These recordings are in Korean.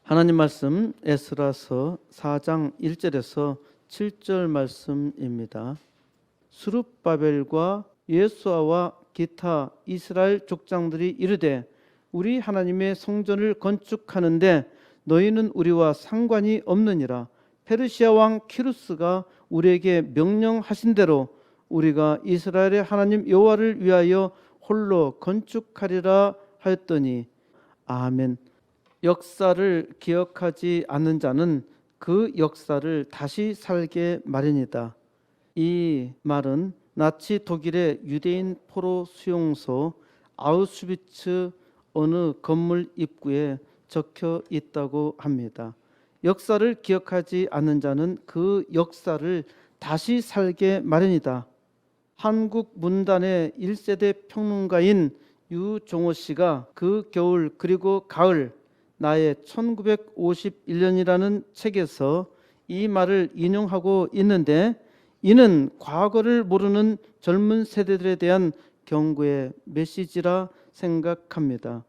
하나님 말씀 에스라서 4장 1절에서 7절 말씀입니다. 스룹바벨과 예수아와 기타 이스라엘 족장들이 이르되 우리 하나님의 성전을 건축하는데 너희는 우리와 상관이 없느니라. 페르시아 왕 키루스가 우리에게 명령하신 대로 우리가 이스라엘의 하나님 여호와를 위하여 홀로 건축하리라 하였더니 아멘. 역사를 기억하지 않는 자는 그 역사를 다시 살게 마련이다. 이 말은 나치 독일의 유대인 포로 수용소 아우슈비츠 어느 건물 입구에 적혀 있다고 합니다. 역사를 기억하지 않는 자는 그 역사를 다시 살게 마련이다. 한국 문단의 1세대 평론가인 유종호 씨가 그 겨울 그리고 가을 나의 1951년이라는 책에서 이 말을 인용하고 있는데, 이는 과거를 모르는 젊은 세대들에 대한 경고의 메시지라 생각합니다.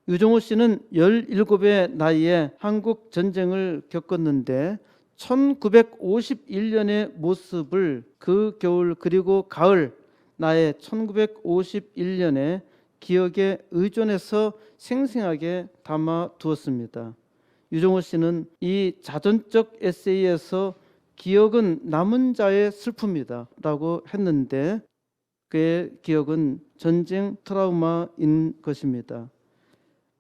유종호 씨는 17의 나이에 한국 전쟁을 겪었는데 1951년의 모습을 그 겨울 그리고 가을 나의 1951년에 기억에 의존해서 생생하게 담아 두었습니다. 유종호 씨는 이 자전적 에세이에서 기억은 남은 자의 슬픔이다 라고 했는데, 그의 기억은 전쟁 트라우마인 것입니다.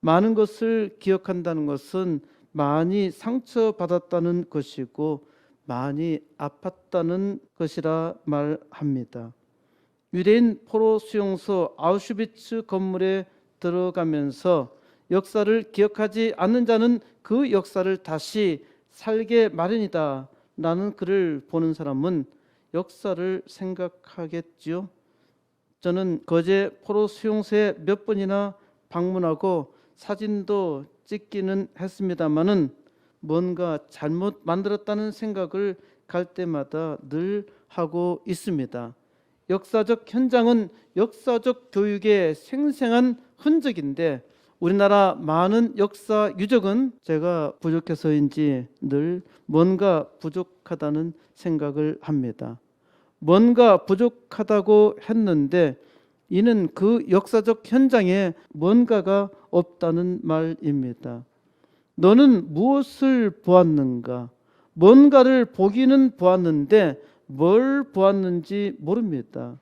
많은 것을 기억한다는 것은 많이 상처받았다는 것이고 많이 아팠다는 것이라 말합니다. 유대인 포로 수용소 아우슈비츠 건물에 들어가면서 역사를 기억하지 않는 자는 그 역사를 다시 살게 마련이다 라는 글을 보는 사람은 역사를 생각하겠지요. 저는 거제 포로 수용소에 몇 번이나 방문하고 사진도 찍기는 했습니다마는 뭔가 잘못 만들었다는 생각을 갈 때마다 늘 하고 있습니다. 역사적 현장은 역사적 교육의 생생한 흔적인데 우리나라 많은 역사 유적은 제가 부족해서인지 늘 뭔가 부족하다는 생각을 합니다. 뭔가 부족하다고 했는데 이는 그 역사적 현장에 뭔가가 없다는 말입니다. 너는 무엇을 보았는가? 뭔가를 보기는 보았는데 뭘 보았는지 모릅니다.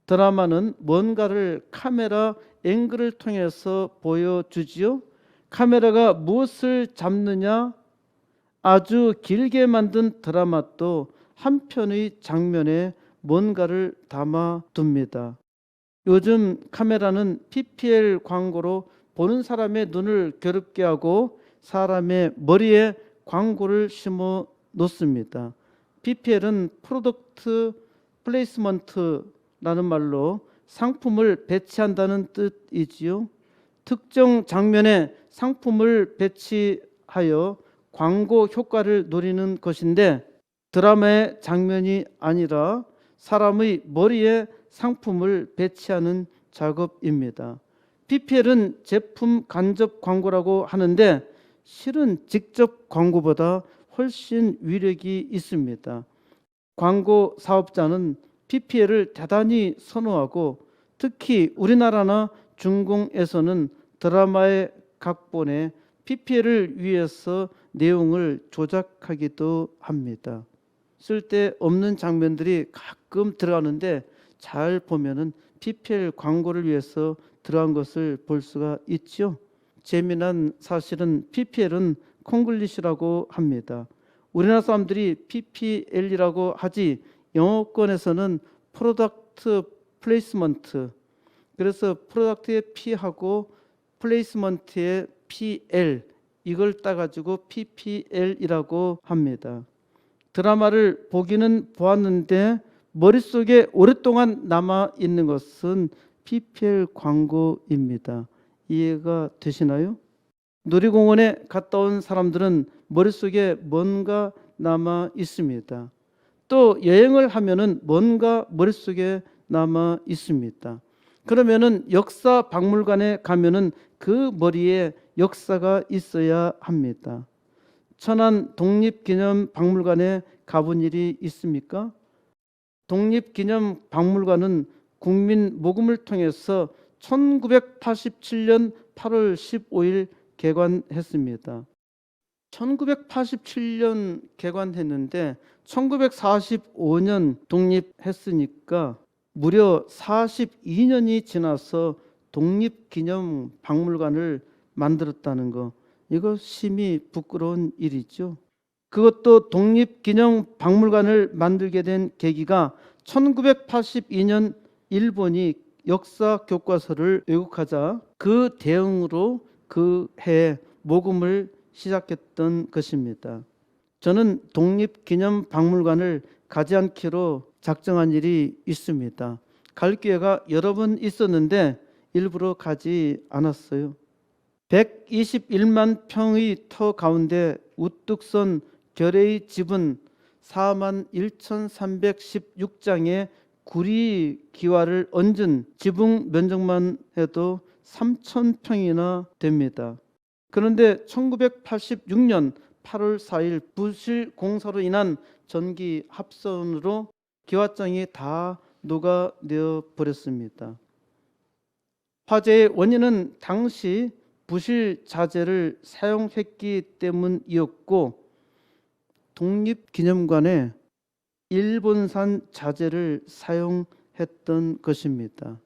드라마는 뭔가를 카메라 앵글을 통해서 보여주지요. 카메라가 무엇을 잡느냐? 아주 길게 만든 드라마도 한 편의 장면에 뭔가를 담아둡니다. 요즘 카메라는 PPL 광고로 보는 사람의 눈을 괴롭게 하고 사람의 머리에 광고를 심어 놓습니다. PPL은 프로덕트 플레이스먼트라는 말로 상품을 배치한다는 뜻이지요. 특정 장면에 상품을 배치하여 광고 효과를 노리는 것인데 드라마의 장면이 아니라 사람의 머리에 상품을 배치하는 작업입니다. PPL은 제품 간접 광고라고 하는데 실은 직접 광고보다 훨씬 위력이 있습니다. 광고 사업자는 PPL을 대단히 선호하고 특히 우리나라나 중공에서는 드라마의 각본에 PPL을 위해서 내용을 조작하기도 합니다. 쓸데없는 장면들이 가끔 들어가는데 잘 보면은 PPL 광고를 위해서 들어간 것을 볼 수가 있죠. 재미난 사실은 PPL은 콩글리시라고 합니다. 우리나라 사람들이 PPL이라고 하지 영어권에서는 프로덕트 플레이스먼트, 그래서 프로덕트의 P하고 플레이스먼트의 PL 이걸 따가지고 PPL이라고 합니다. 드라마를 보기는 보았는데 머릿속에 오랫동안 남아있는 것은 PPL 광고입니다. 이해가 되시나요? 놀이공원에 갔다 온 사람들은 머릿속에 뭔가 남아 있습니다. 또 여행을 하면은 뭔가 머릿속에 남아 있습니다. 그러면은 역사 박물관에 가면은 그 머리에 역사가 있어야 합니다. 천안 독립기념박물관에 가본 일이 있습니까? 독립기념박물관은 국민 모금을 통해서 1987년 8월 15일 개관했습니다. 1987년 개관했는데 1945년 독립했으니까 무려 42년이 지나서 독립기념박물관을 만들었다는 거, 이거 심히 부끄러운 일이죠. 그것도 독립기념박물관을 만들게 된 계기가 1982년 일본이 역사 교과서를 왜곡하자 그 대응으로 그 해에 모금을 시작했던 것입니다. 저는 독립기념박물관을 가지 않기로 작정한 일이 있습니다. 갈 기회가 여러 번 있었는데 일부러 가지 않았어요. 121만 평의 터 가운데 우뚝 선 결의 지분 41,316장의 구리 기와를 얹은 지붕 면적만 해도 3,000평이나 됩니다. 그런데 1986년 8월 4일 부실 공사로 인한 전기 합선으로 기와장이 다 녹아내어 버렸습니다. 화재의 원인은 당시 부실 자재를 사용했기 때문이었고 독립기념관에 일본산 자재를 사용했던 것입니다.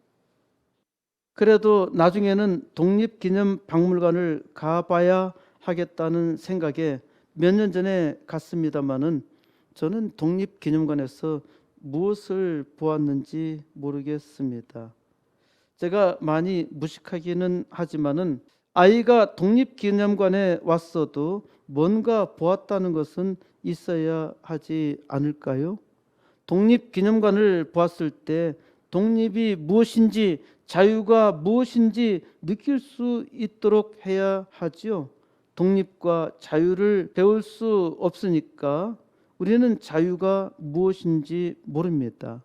그래도 나중에는 독립기념박물관을 가봐야 하겠다는 생각에 몇 년 전에 갔습니다마는 저는 독립기념관에서 무엇을 보았는지 모르겠습니다. 제가 많이 무식하기는 하지만은 아이가 독립기념관에 왔어도 뭔가 보았다는 것은 있어야 하지 않을까요? 독립기념관을 보았을 때 독립이 무엇인지, 자유가 무엇인지 느낄 수 있도록 해야 하지요. 독립과 자유를 배울 수 없으니까 우리는 자유가 무엇인지 모릅니다.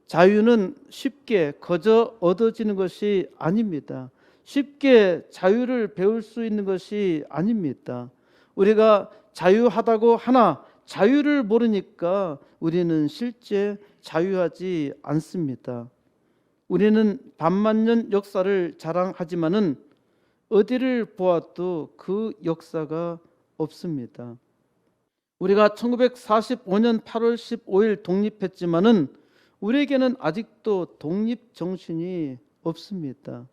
자유는 쉽게 거저 얻어지는 것이 아닙니다. 쉽게 자유를 배울 수 있는 것이 아닙니다. 우리가 자유하다고 하나 자유를 모르니까 우리는 실제 자유하지 않습니다. 우리는 반만년 역사를 자랑하지만은 어디를 보아도 그 역사가 없습니다. 우리가 1945년 8월 15일 독립했지만은 우리에게는 아직도 독립 정신이 없습니다.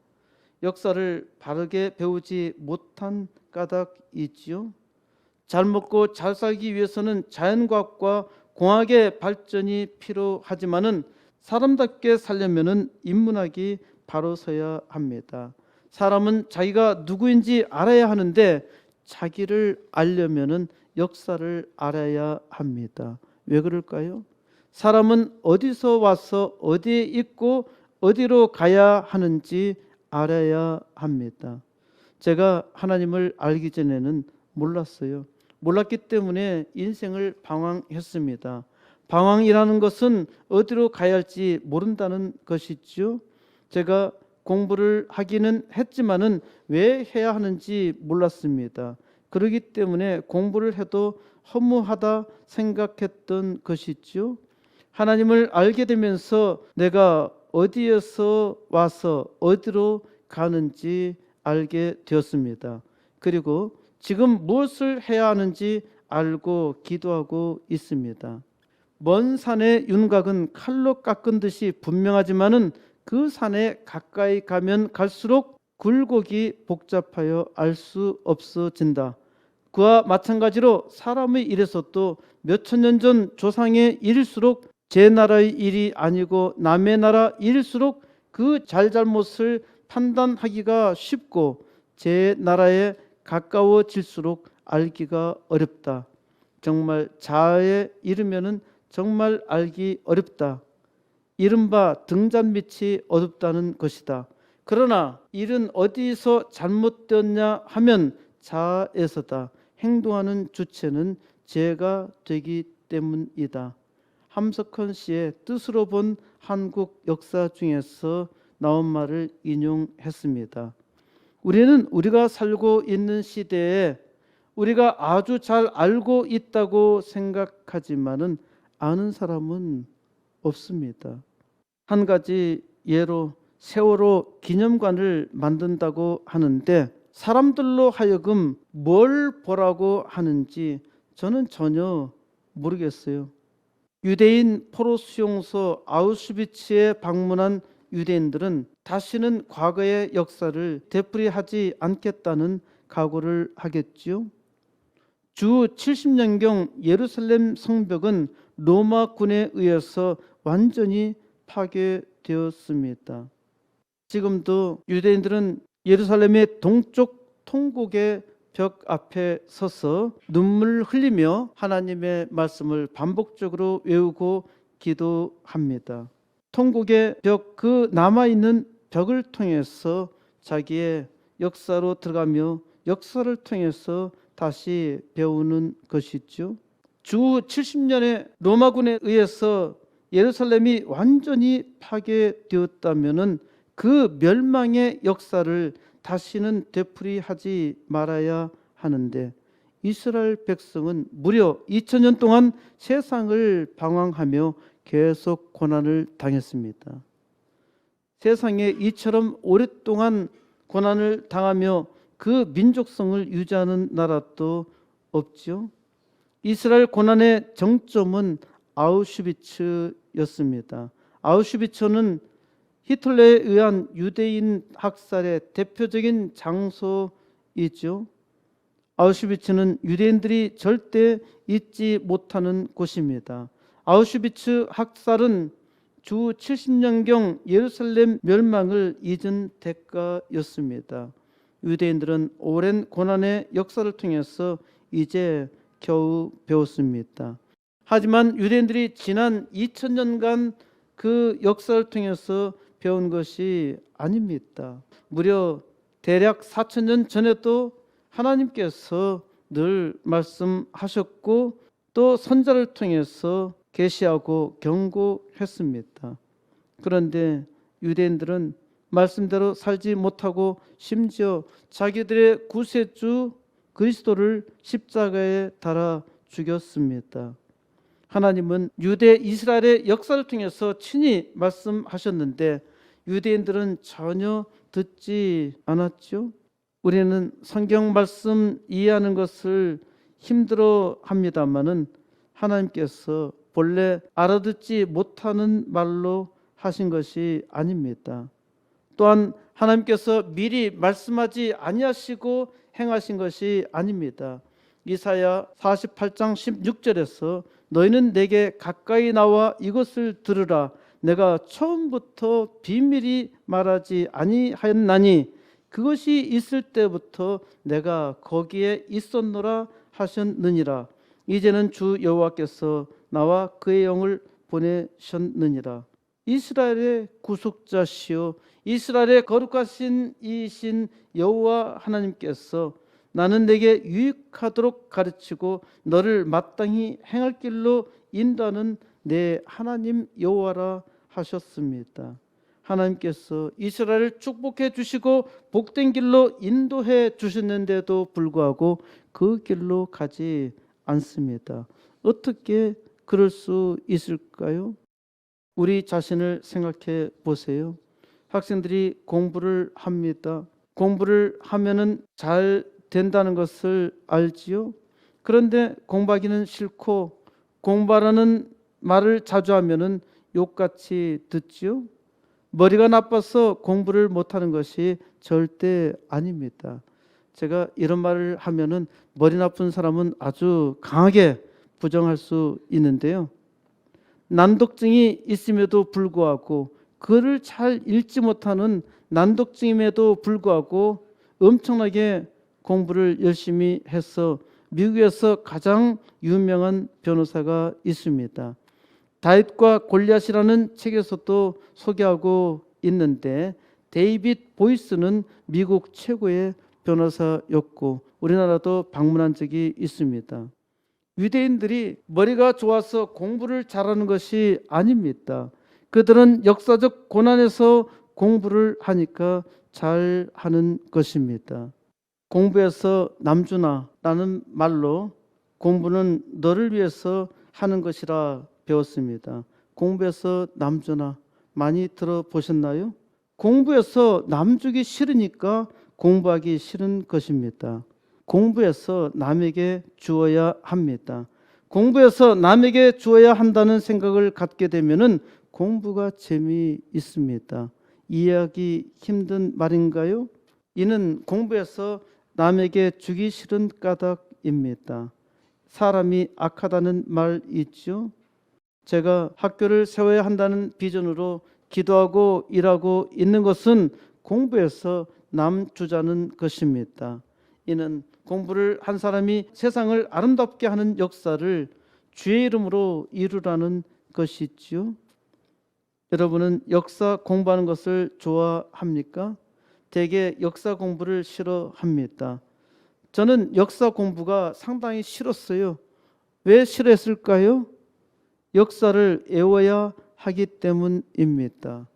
역사를 바르게 배우지 못한 까닭이지요. 잘 먹고 잘 살기 위해서는 자연과학과 공학의 발전이 필요하지만은 사람답게 살려면은 인문학이 바로 서야 합니다. 사람은 자기가 누구인지 알아야 하는데 자기를 알려면은 역사를 알아야 합니다. 왜 그럴까요? 사람은 어디서 와서 어디에 있고 어디로 가야 하는지 알아야 합니다. 제가 하나님을 알기 전에는 몰랐어요. 몰랐기 때문에 인생을 방황했습니다. 방황이라는 것은 어디로 가야 할지 모른다는 것이죠. 제가 공부를 하기는 했지만은 왜 해야 하는지 몰랐습니다. 그렇기 때문에 공부를 해도 허무하다 생각했던 것이죠. 하나님을 알게 되면서 내가 어디에서 와서 어디로 가는지 알게 되었습니다. 그리고 지금 무엇을 해야 하는지 알고 기도하고 있습니다. 먼 산의 윤곽은 칼로 깎은 듯이 분명하지만은 그 산에 가까이 가면 갈수록 굴곡이 복잡하여 알 수 없어진다. 그와 마찬가지로 사람의 일에서도 몇천 년 전 조상의 일일수록 제 나라의 일이 아니고 남의 나라 일일수록 그 잘잘못을 판단하기가 쉽고 제 나라에 가까워질수록 알기가 어렵다. 정말 자아에 이르면은 정말 알기 어렵다. 이른바 등잔빛이 어둡다는 것이다. 그러나 일은 어디서 잘못되었냐 하면 자아에서다. 행동하는 주체는 죄가 되기 때문이다. 함석헌 씨의 뜻으로 본 한국 역사 중에서 나온 말을 인용했습니다. 우리는 우리가 살고 있는 시대에 우리가 아주 잘 알고 있다고 생각하지만은 아는 사람은 없습니다. 한 가지 예로 세월호 기념관을 만든다고 하는데 사람들로 하여금 뭘 보라고 하는지 저는 전혀 모르겠어요. 유대인 포로 수용소 아우슈비츠에 방문한 유대인들은 다시는 과거의 역사를 되풀이하지 않겠다는 각오를 하겠지요. 주 70년경 예루살렘 성벽은 로마군에 의해서 완전히 파괴되었습니다. 지금도 유대인들은 예루살렘의 동쪽 통곡의 벽 앞에 서서 눈물 흘리며 하나님의 말씀을 반복적으로 외우고 기도합니다. 통곡의 벽, 그 남아있는 벽을 통해서 자기의 역사로 들어가며 역사를 통해서 다시 배우는 것이죠. 주 70년의 로마군에 의해서 예루살렘이 완전히 파괴되었다면은 그 멸망의 역사를 다시는 되풀이하지 말아야 하는데 이스라엘 백성은 무려 2000년 동안 세상을 방황하며 계속 고난을 당했습니다. 세상에 이처럼 오랫동안 고난을 당하며 그 민족성을 유지하는 나라도 없죠. 이스라엘 고난의 정점은 아우슈비츠였습니다. 아우슈비츠는 히틀러에 의한 유대인 학살의 대표적인 장소이죠. 아우슈비츠는 유대인들이 절대 잊지 못하는 곳입니다. 아우슈비츠 학살은 주 70년경 예루살렘 멸망을 잊은 대가였습니다. 유대인들은 오랜 고난의 역사를 통해서 이제 겨우 배웠습니다. 하지만 유대인들이 지난 2000년간 그 역사를 통해서 배운 것이 아닙니다. 무려 대략 4000년 전에도 하나님께서 늘 말씀하셨고 또 선자를 통해서 계시하고 경고했습니다. 그런데 유대인들은 말씀대로 살지 못하고 심지어 자기들의 구세주 그리스도를 십자가에 달아 죽였습니다. 하나님은 유대 이스라엘의 역사를 통해서 친히 말씀하셨는데 유대인들은 전혀 듣지 않았죠. 우리는 성경 말씀 이해하는 것을 힘들어 합니다만은 하나님께서 본래 알아듣지 못하는 말로 하신 것이 아닙니다. 또한 하나님께서 미리 말씀하지 아니하시고 행하신 것이 아닙니다. 이사야 48장 16절에서 너희는 내게 가까이 나와 이것을 들으라. 내가 처음부터 비밀히 말하지 아니하였나니 그것이 있을 때부터 내가 거기에 있었노라 하셨느니라. 이제는 주 여호와께서 나와 그의 영을 보내셨느니라. 이스라엘의 구속자시요 이스라엘의 거룩하신 이신 여호와 하나님께서 나는 내게 유익하도록 가르치고 너를 마땅히 행할 길로 인도하는 내 하나님 여호와라 하셨습니다. 하나님께서 이스라엘을 축복해 주시고 복된 길로 인도해 주셨는데도 불구하고 그 길로 가지 않습니다. 어떻게 그럴 수 있을까요? 우리 자신을 생각해 보세요. 학생들이 공부를 합니다. 공부를 하면은 잘 된다는 것을 알지요. 그런데 공부하기는 싫고 공부하라는 말을 자주 하면은 욕같이 듣지요. 머리가 나빠서 공부를 못하는 것이 절대 아닙니다. 제가 이런 말을 하면은 머리 나쁜 사람은 아주 강하게 부정할 수 있는데요. 난독증이 있음에도 불구하고 글을 잘 읽지 못하는 난독증임에도 불구하고 엄청나게 공부를 열심히 해서 미국에서 가장 유명한 변호사가 있습니다. 다윗과 골리앗이라는 책에서도 소개하고 있는데 데이빗 보이스는 미국 최고의 변호사였고 우리나라도 방문한 적이 있습니다. 유대인들이 머리가 좋아서 공부를 잘하는 것이 아닙니다. 그들은 역사적 고난에서 공부를 하니까 잘 하는 것입니다. 공부해서 남주나라는 말로 공부는 너를 위해서 하는 것이라 배웠습니다. 공부해서 남주나 많이 들어보셨나요? 공부해서 남주기 싫으니까 공부하기 싫은 것입니다. 공부해서 남에게 주어야 합니다. 공부해서 남에게 주어야 한다는 생각을 갖게 되면은 공부가 재미있습니다. 이해하기 힘든 말인가요? 이는 공부해서 남에게 주기 싫은 까닭입니다. 사람이 악하다는 말 있죠? 제가 학교를 세워야 한다는 비전으로 기도하고 일하고 있는 것은 공부해서 남 주자는 것입니다. 이는 공부를 한 사람이 세상을 아름답게 하는 역사를 주의 이름으로 이루라는 것이지요. 여러분은 역사 공부하는 것을 좋아합니까? 대개 역사 공부를 싫어합니다. 저는 역사 공부가 상당히 싫었어요. 왜 싫어했을까요? 역사를 외워야 하기 때문입니다.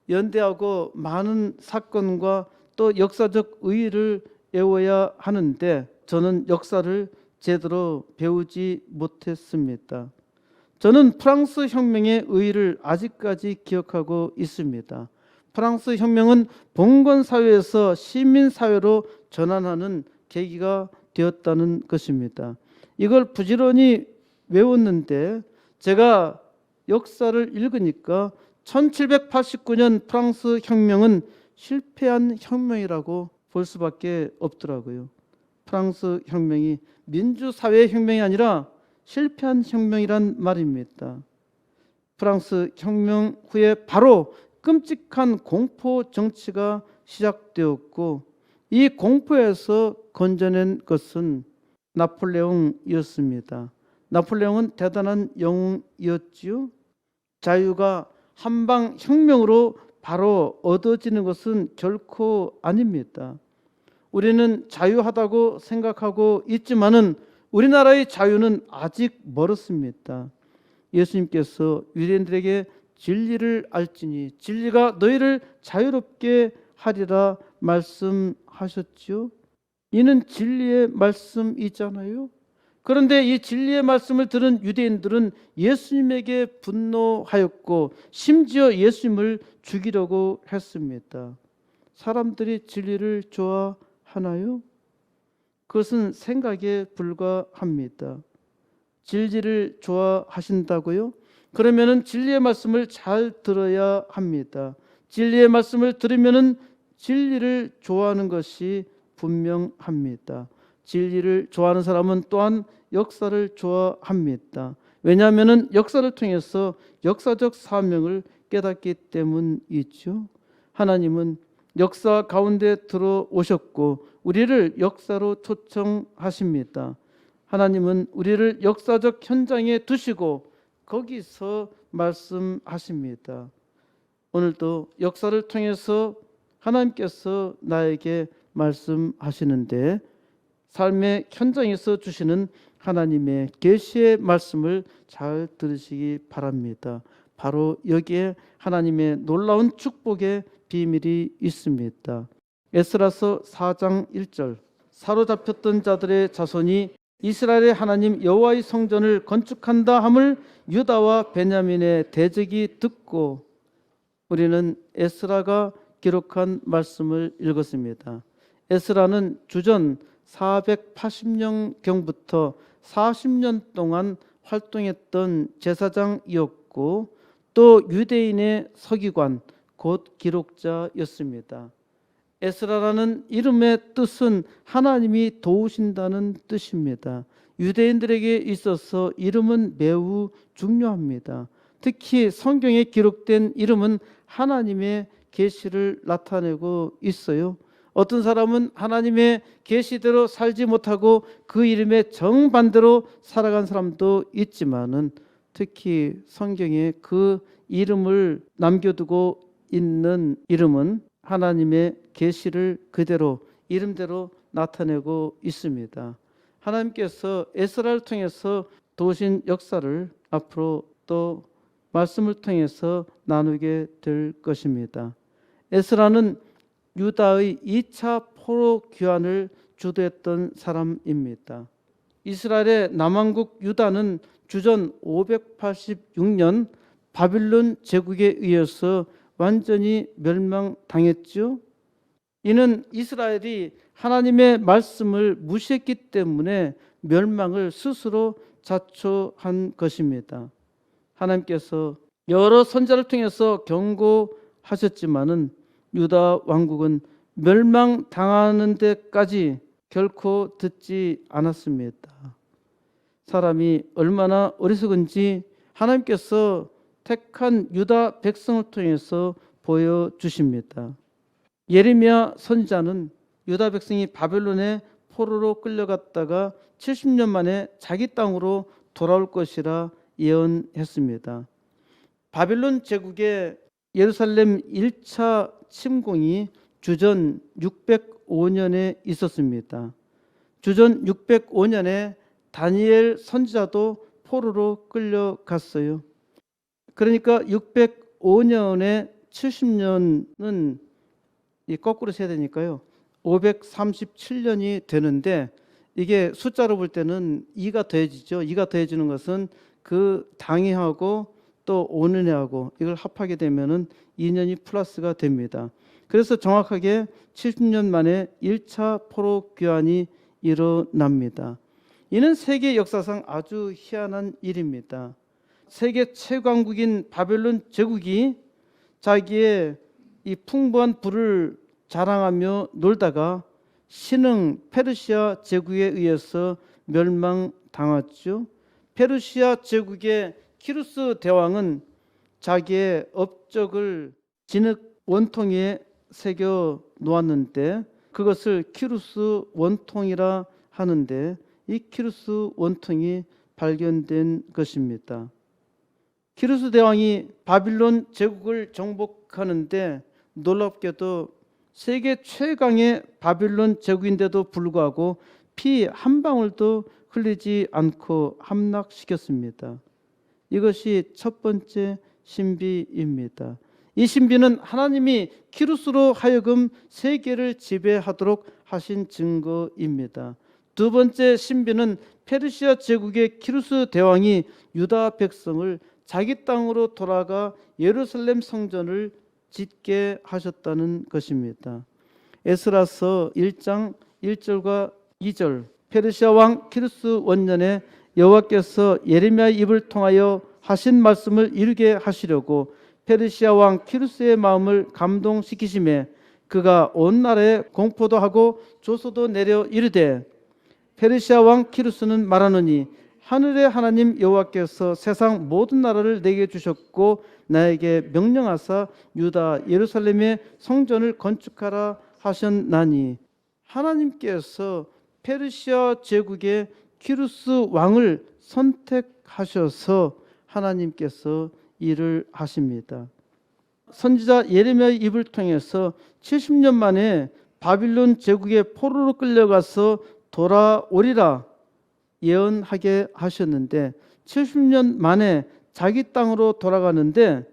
연대하고 많은 사건과 또 역사적 의의를 외워야 하는데 저는 역사를 제대로 배우지 못했습니다. 저는 프랑스 혁명의 의의를 아직까지 기억하고 있습니다. 프랑스 혁명은 봉건 사회에서 시민 사회로 전환하는 계기가 되었다는 것입니다. 이걸 부지런히 외웠는데 제가 역사를 읽으니까 1789년 프랑스 혁명은 실패한 혁명이라고 볼 수밖에 없더라고요. 프랑스 혁명이 민주사회 혁명이 아니라 실패한 혁명이란 말입니다. 프랑스 혁명 후에 바로 끔찍한 공포 정치가 시작되었고 이 공포에서 건져낸 것은 나폴레옹이었습니다. 나폴레옹은 대단한 영웅이었지요. 자유가 한방 혁명으로 바로 얻어지는 것은 결코 아닙니다. 우리는 자유하다고 생각하고 있지만은 우리나라의 자유는 아직 멀었습니다. 예수님께서 유대인들에게 진리를 알지니 진리가 너희를 자유롭게 하리라 말씀하셨지요. 이는 진리의 말씀이잖아요. 그런데 이 진리의 말씀을 들은 유대인들은 예수님에게 분노하였고 심지어 예수님을 죽이려고 했습니다. 사람들이 진리를 좋아하나요? 그것은 생각에 불과합니다. 진리를 좋아하신다고요? 그러면은 진리의 말씀을 잘 들어야 합니다. 진리의 말씀을 들으면은 진리를 좋아하는 것이 분명합니다. 진리를 좋아하는 사람은 또한 역사를 좋아합니다. 왜냐하면은 역사를 통해서 역사적 사명을 깨닫기 때문이죠. 하나님은 역사 가운데 들어오셨고 우리를 역사로 초청하십니다. 하나님은 우리를 역사적 현장에 두시고 거기서 말씀하십니다. 오늘도 역사를 통해서 하나님께서 나에게 말씀하시는데 삶의 현장에서 주시는 하나님의 계시의 말씀을 잘 들으시기 바랍니다. 바로 여기에 하나님의 놀라운 축복의 비밀이 있습니다. 에스라서 4장 1절 사로잡혔던 자들의 자손이 이스라엘의 하나님 여호와의 성전을 건축한다 함을 유다와 베냐민의 대적이 듣고 우리는 에스라가 기록한 말씀을 읽었습니다. 에스라는 주전 480년경부터 40년 동안 활동했던 제사장이었고 또 유대인의 서기관 곧 기록자였습니다. 에스라라는 이름의 뜻은 하나님이 도우신다는 뜻입니다. 유대인들에게 있어서 이름은 매우 중요합니다. 특히 성경에 기록된 이름은 하나님의 계시를 나타내고 있어요. 어떤 사람은 하나님의 계시대로 살지 못하고 그 이름의 정반대로 살아간 사람도 있지만은 특히 성경에 그 이름을 남겨두고 있는 이름은 하나님의 계시를 그대로 이름대로 나타내고 있습니다. 하나님께서 에스라를 통해서 도우신 역사를 앞으로 또 말씀을 통해서 나누게 될 것입니다. 에스라는 유다의 2차 포로 귀환을 주도했던 사람입니다. 이스라엘의 남왕국 유다는 주전 586년 바빌론 제국에 의해서 완전히 멸망당했죠. 이는 이스라엘이 하나님의 말씀을 무시했기 때문에 멸망을 스스로 자초한 것입니다. 하나님께서 여러 선지자를 통해서 경고하셨지만은 유다 왕국은 멸망당하는 데까지 결코 듣지 않았습니다. 사람이 얼마나 어리석은지 하나님께서 택한 유다 백성을 통해서 보여주십니다. 예레미야 선지자는 유다 백성이 바벨론의 포로로 끌려갔다가 70년 만에 자기 땅으로 돌아올 것이라 예언했습니다. 바벨론 제국의 예루살렘 1차 침공이 주전 605년에 있었습니다. 주전 605년에 다니엘 선지자도 포로로 끌려갔어요. 그러니까 605년에 70년은 거꾸로 세야 되니까요. 537년이 되는데 이게 숫자로 볼 때는 2가 더해지죠. 2가 더해지는 것은 그 당해하고 또 5년하고 이걸 합하게 되면은 2년이 플러스가 됩니다. 그래서 정확하게 70년 만에 1차 포로 귀환이 일어납니다. 이는 세계 역사상 아주 희한한 일입니다. 세계 최강국인 바벨론 제국이 자기의 이 풍부한 부를 자랑하며 놀다가 신흥 페르시아 제국에 의해서 멸망당했죠. 페르시아 제국의 키루스 대왕은 자기의 업적을 진흙 원통에 새겨 놓았는데 그것을 키루스 원통이라 하는데 이 키루스 원통이 발견된 것입니다. 키루스 대왕이 바빌론 제국을 정복하는데 놀랍게도 세계 최강의 바빌론 제국인데도 불구하고 피 한 방울도 흘리지 않고 함락시켰습니다. 이것이 첫 번째 신비입니다. 이 신비는 하나님이 키루스로 하여금 세계를 지배하도록 하신 증거입니다. 두 번째 신비는 페르시아 제국의 키루스 대왕이 유다 백성을 자기 땅으로 돌아가 예루살렘 성전을 짓게 하셨다는 것입니다. 에스라서 1장 1절과 2절 페르시아 왕 키루스 원년에 여호와께서 예레미야의 입을 통하여 하신 말씀을 이루게 하시려고 페르시아 왕 키루스의 마음을 감동시키심에 그가 온 나라에 공포도 하고 조소도 내려 이르되 페르시아 왕 키루스는 말하노니 하늘의 하나님 여호와께서 세상 모든 나라를 내게 주셨고 나에게 명령하사 유다 예루살렘의 성전을 건축하라 하셨나니 하나님께서 페르시아 제국의 키루스 왕을 선택하셔서 하나님께서 일을 하십니다. 선지자 예레미야의 입을 통해서 70년 만에 바빌론 제국의 포로로 끌려가서 돌아오리라 예언하게 하셨는데 70년 만에 자기 땅으로 돌아가는데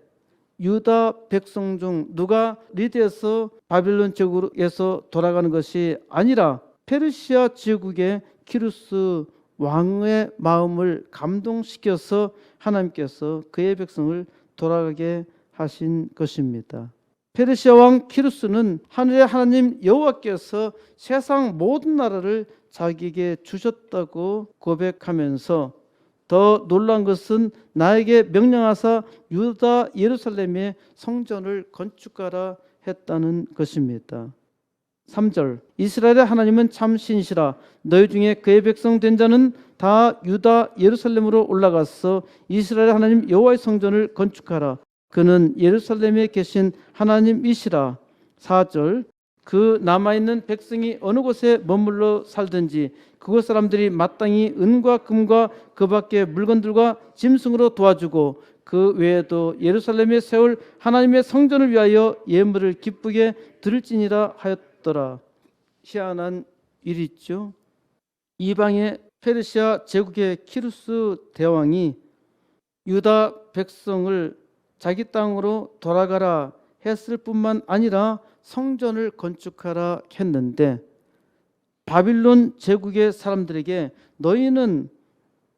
유다 백성 중 누가 리드해서 바빌론 제국에서 돌아가는 것이 아니라 페르시아 제국의 키루스 왕의 마음을 감동시켜서 하나님께서 그의 백성을 돌아가게 하신 것입니다. 페르시아 왕 키루스는 하늘의 하나님 여호와께서 세상 모든 나라를 자기에게 주셨다고 고백하면서 더 놀라운 것은 나에게 명령하사 유다 예루살렘의 성전을 건축하라 했다는 것입니다. 3절 이스라엘의 하나님은 참 신이시라 너희 중에 그의 백성 된 자는 다 유다 예루살렘으로 올라가서 이스라엘의 하나님 여호와의 성전을 건축하라 그는 예루살렘에 계신 하나님이시라. 4절 그 남아있는 백성이 어느 곳에 머물러 살든지 그곳 사람들이 마땅히 은과 금과 그 밖의 물건들과 짐승으로 도와주고 그 외에도 예루살렘에 세울 하나님의 성전을 위하여 예물을 기쁘게 드릴지니라 하였더라. 희한한 일이죠. 이방의 페르시아 제국의 키루스 대왕이 유다 백성을 자기 땅으로 돌아가라 했을 뿐만 아니라 성전을 건축하라 했는데, 바빌론 제국의 사람들에게 너희는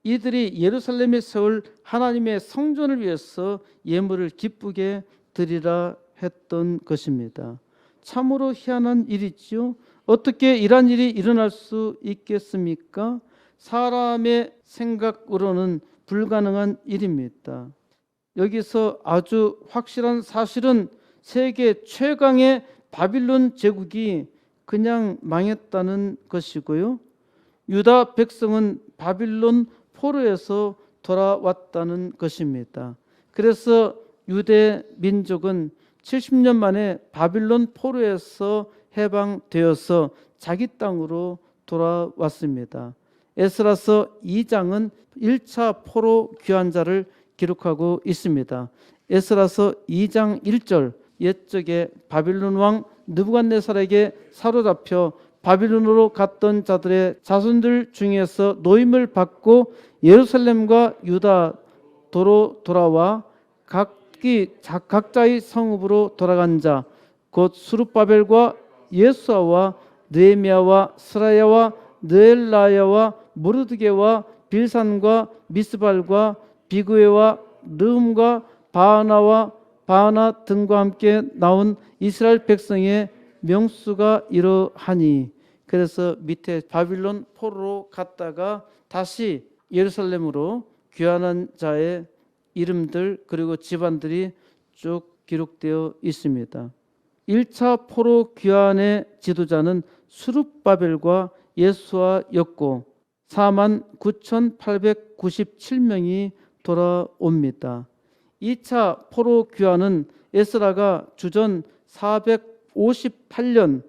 이들이 예루살렘에 세울 하나님의 성전을 위해서 예물을 기쁘게 드리라 했던 것입니다. 참으로 희한한 일이지요. 어떻게 이런 일이 일어날 수 있겠습니까? 사람의 생각으로는 불가능한 일입니다. 여기서 아주 확실한 사실은 세계 최강의 바빌론 제국이 그냥 망했다는 것이고요. 유다 백성은 바빌론 포로에서 돌아왔다는 것입니다. 그래서 유대 민족은 70년 만에 바빌론 포로에서 해방되어서 자기 땅으로 돌아왔습니다. 에스라서 2장은 1차 포로 귀환자를 기록하고 있습니다. 에스라서 2장 1절, 옛적에 바빌론 왕 느부갓네살에게 사로잡혀 바빌론으로 갔던 자들의 자손들 중에서 노임을 받고 예루살렘과 유다도로 돌아와 각자의 성읍으로 돌아간 자, 곧 스룹바벨과 예수아와 느헤미야와 스라야와 느엘라야와 무르드게와 빌산과 미스발과 비그웨와 르흠과 바하나 등과 함께 나온 이스라엘 백성의 명수가 이러하니. 그래서 밑에 바빌론 포로로 갔다가 다시 예루살렘으로 귀환한 자의 이름들 그리고 집안들이 쭉 기록되어 있습니다. 1차 포로 귀환의 지도자는 스룹바벨과 예수아였고 49,897명이 돌아옵니다. 2차 포로 귀환은 에스라가 주전 458년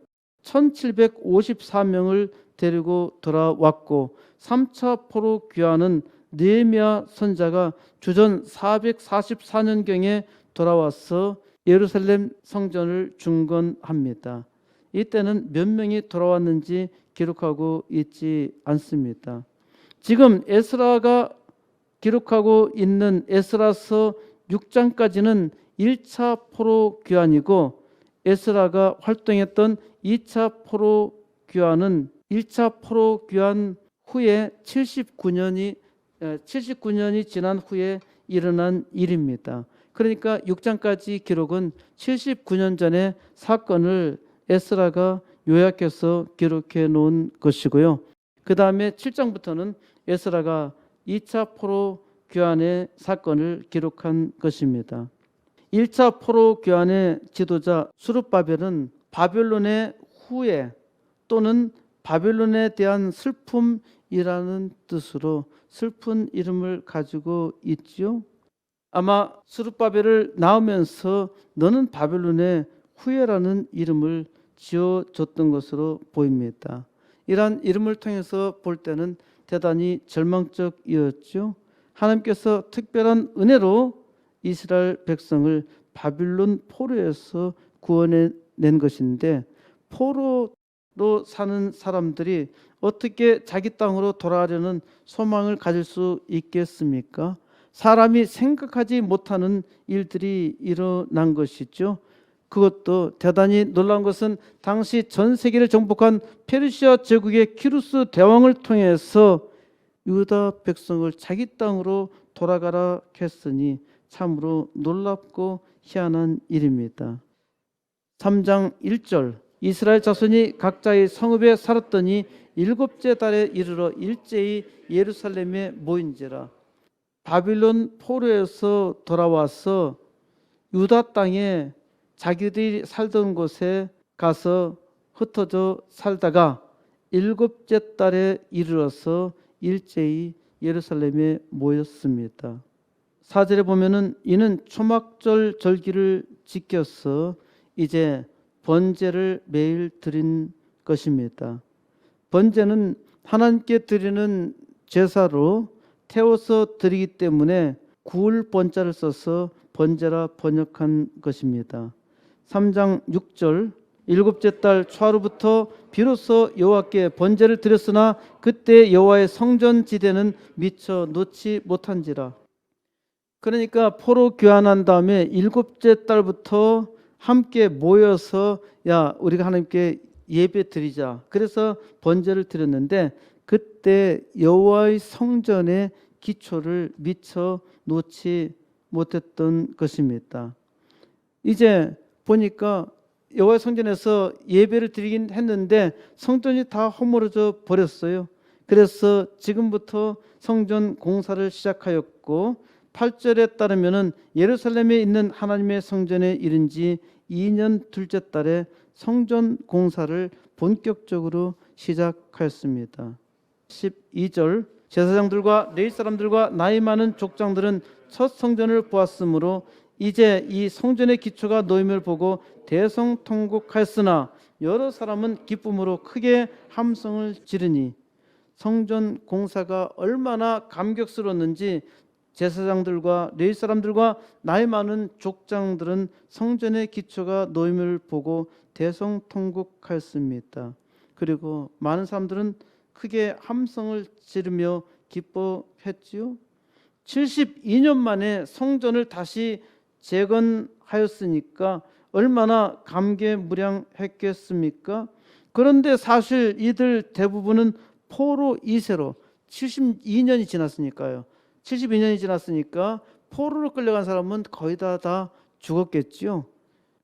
1754명을 데리고 돌아왔고, 3차 포로 귀환은 느헤미야 선자가 주전 444년경에 돌아와서 예루살렘 성전을 중건합니다. 이때는 몇 명이 돌아왔는지 기록하고 있지 않습니다. 지금 에스라가 기록하고 있는 에스라서 6장까지는 1차 포로 귀환이고, 에스라가 활동했던 2차 포로 귀환은 1차 포로 귀환 후에 79년이 지난 후에 일어난 일입니다. 그러니까 6장까지 기록은 79년 전의 사건을 에스라가 요약해서 기록해 놓은 것이고요. 그 다음에 7장부터는 에스라가 2차 포로 귀환의 사건을 기록한 것입니다. 1차 포로 귀환의 지도자 스룹바벨은 바벨론의 후회 또는 바벨론에 대한 슬픔이라는 뜻으로 슬픈 이름을 가지고 있지요. 아마 스룹바벨을 낳으면서 너는 바벨론의 후예라는 이름을 지어줬던 것으로 보입니다. 이러한 이름을 통해서 볼 때는 대단히 절망적이었죠. 하나님께서 특별한 은혜로 이스라엘 백성을 바빌론 포로에서 구원해낸 것인데, 포로로 사는 사람들이 어떻게 자기 땅으로 돌아가려는 소망을 가질 수 있겠습니까? 사람이 생각하지 못하는 일들이 일어난 것이죠. 그것도 대단히 놀라운 것은 당시 전 세계를 정복한 페르시아 제국의 키루스 대왕을 통해서 유다 백성을 자기 땅으로 돌아가라 했으니 참으로 놀랍고 희한한 일입니다. 3장 1절, 이스라엘 자손이 각자의 성읍에 살았더니 7째 달에 이르러 일제히 예루살렘에 모인지라. 바빌론 포로에서 돌아와서 유다 땅에 자기들이 살던 곳에 가서 흩어져 살다가 7째 달에 이르러서 일제히 예루살렘에 모였습니다. 4절에 보면은 이는 초막절 절기를 지켜서 이제 번제를 매일 드린 것입니다. 번제는 하나님께 드리는 제사로 태워서 드리기 때문에 구울 번자를 써서 번제라 번역한 것입니다. 3장 6절, 7째 달 초하루부터 비로소 여호와께 번제를 드렸으나 그때 여호와의 성전 지대는 미처 놓지 못한지라. 그러니까 포로 귀환한 다음에 7째 달부터 함께 모여서 야 우리가 하나님께 예배 드리자. 그래서 번제를 드렸는데 그때 여호와의 성전의 기초를 미처 놓지 못했던 것입니다. 이제 보니까 여호와의 성전에서 예배를 드리긴 했는데 성전이 다 허물어져 버렸어요. 그래서 지금부터 성전 공사를 시작하였고 8절에 따르면은 예루살렘에 있는 하나님의 성전에 이른 지 2년 둘째 달에 성전 공사를 본격적으로 시작하였습니다. 12절 제사장들과 레위 사람들과 나이 많은 족장들은 첫 성전을 보았으므로 이제 이 성전의 기초가 놓임을 보고 대성통곡하였으나 여러 사람은 기쁨으로 크게 함성을 지르니 성전 공사가 얼마나 감격스러웠는지 제사장들과 레위 사람들과 나이 많은 족장들은 성전의 기초가 놓임을 보고 대성통곡하였습니다. 그리고 많은 사람들은 크게 함성을 지르며 기뻐했지요. 72년 만에 성전을 다시 재건하였으니까 얼마나 감개무량했겠습니까? 그런데 사실 이들 대부분은 포로 2세로 72년이 지났으니까요. 72년이 지났으니까 포로로 끌려간 사람은 거의 다 죽었겠죠.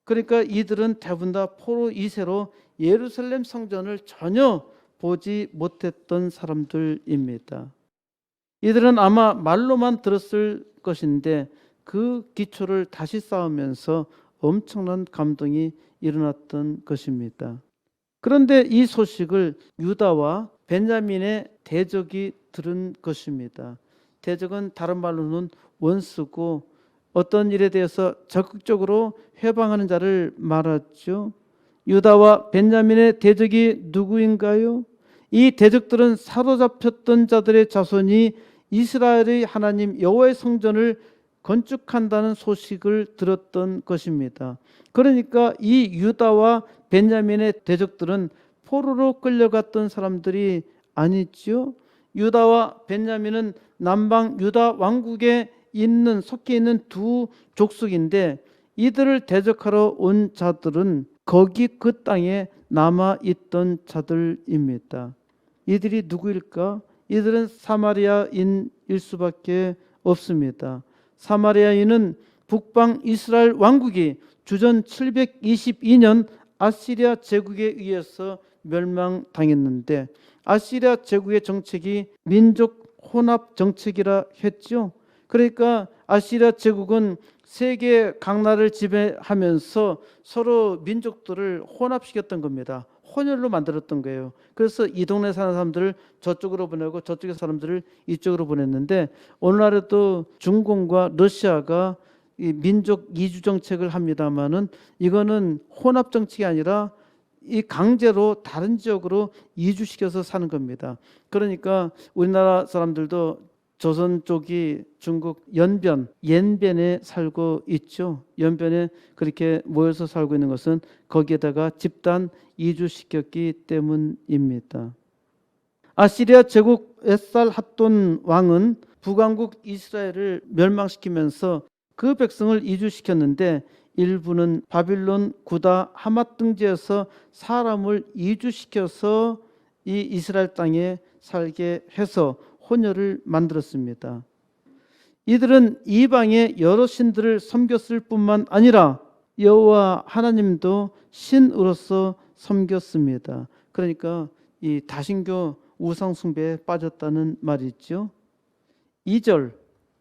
그러니까 이들은 대부분 다 포로 2세로 예루살렘 성전을 전혀 보지 못했던 사람들입니다. 이들은 아마 말로만 들었을 것인데 그 기초를 다시 쌓으면서 엄청난 감동이 일어났던 것입니다. 그런데 이 소식을 유다와 베냐민의 대적이 들은 것입니다. 대적은 다른 말로는 원수고 어떤 일에 대해서 적극적으로 회방하는 자를 말하죠. 유다와 베냐민의 대적이 누구인가요? 이 대적들은 사로잡혔던 자들의 자손이 이스라엘의 하나님 여호와의 성전을 건축한다는 소식을 들었던 것입니다. 그러니까 이 유다와 베냐민의 대적들은 포로로 끌려갔던 사람들이 아니죠. 유다와 베냐민은 남방 유다 왕국에 속해 있는 두 족속인데 이들을 대적하러 온 자들은 거기 그 땅에 남아 있던 자들입니다. 이들이 누구일까? 이들은 사마리아인일 수밖에 없습니다. 사마리아인은 북방 이스라엘 왕국이 주전 722년 아시리아 제국에 의해서 멸망당했는데 아시리아 제국의 정책이 민족 혼합 정책이라 했죠. 그러니까 아시리아 제국은 세계 각 나라를 지배하면서 서로 민족들을 혼합시켰던 겁니다. 혼혈로 만들었던 거예요. 그래서 이 동네 사는 사람들을 저쪽으로 보내고 저쪽의 사람들을 이쪽으로 보냈는데 오늘날에도 중공과 러시아가 이 민족 이주 정책을 합니다만은 이거는 혼합 정책이 아니라 이 강제로 다른 지역으로 이주시켜서 사는 겁니다. 그러니까 우리나라 사람들도 조선 쪽이 중국 연변에 살고 있죠. 연변에 그렇게 모여서 살고 있는 것은 거기에다가 집단 이주시켰기 때문입니다. 아시리아 제국 에살핫돈 왕은 북왕국 이스라엘을 멸망시키면서 그 백성을 이주시켰는데 일부는 바빌론, 구다, 하맛 등지에서 사람을 이주시켜서 이 이스라엘 땅에 살게 해서 혼혈을 만들었습니다. 이들은 이방의 여러 신들을 섬겼을 뿐만 아니라 여호와 하나님도 신으로서 섬겼습니다. 그러니까 이 다신교 우상 숭배에 빠졌다는 말이죠. 2절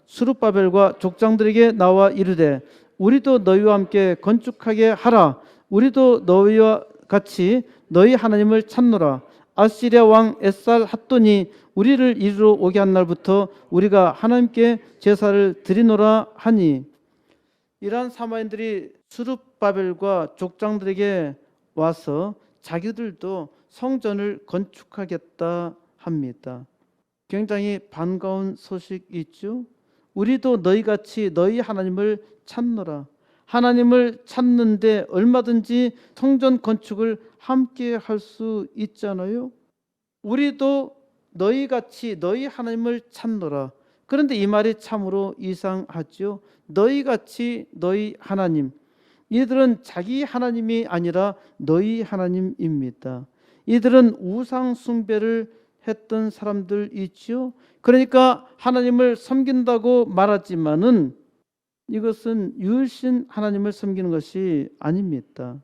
스룹바벨과 족장들에게 나와 이르되 우리도 너희와 함께 건축하게 하라. 우리도 너희와 같이 너희 하나님을 찾노라. 아시리아 왕 에살핫돈이 우리를 이리로 오게 한 날부터 우리가 하나님께 제사를 드리노라 하니 이러한 사마인들이 스룹바벨과 족장들에게 와서 자기들도 성전을 건축하겠다 합니다. 굉장히 반가운 소식이죠. 우리도 너희같이 너희 하나님을 찾노라. 하나님을 찾는데 얼마든지 성전 건축을 함께 할 수 있잖아요. 우리도 너희같이 너희 하나님을 찾노라. 그런데 이 말이 참으로 이상하죠. 너희같이 너희 하나님. 이들은 자기 하나님이 아니라 너희 하나님입니다. 이들은 우상 숭배를 했던 사람들이지요. 그러니까 하나님을 섬긴다고 말하지만은 이것은 유일신 하나님을 섬기는 것이 아닙니다.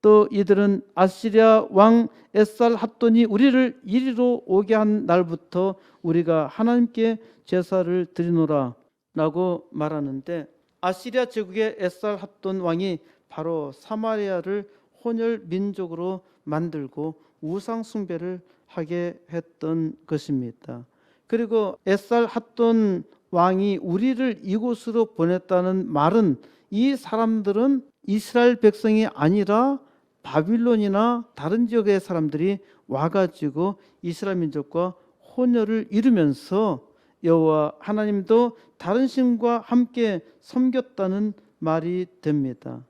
또 이들은 아시리아 왕 에살핫돈이 우리를 이리로 오게 한 날부터 우리가 하나님께 제사를 드리노라 라고 말하는데, 아시리아 제국의 에살핫돈 왕이 바로 사마리아를 혼혈 민족으로 만들고 우상 숭배를 하게 했던 것입니다. 그리고 에살핫돈 왕이 우리를 이곳으로 보냈다는 말은 이 사람들은 이스라엘 백성이 아니라 바빌론이나 다른 지역의 사람들이 와가지고 이스라엘 민족과 혼혈을 이루면서 여호와 하나님도 다른 신과 함께 섬겼다는 말이 됩니다.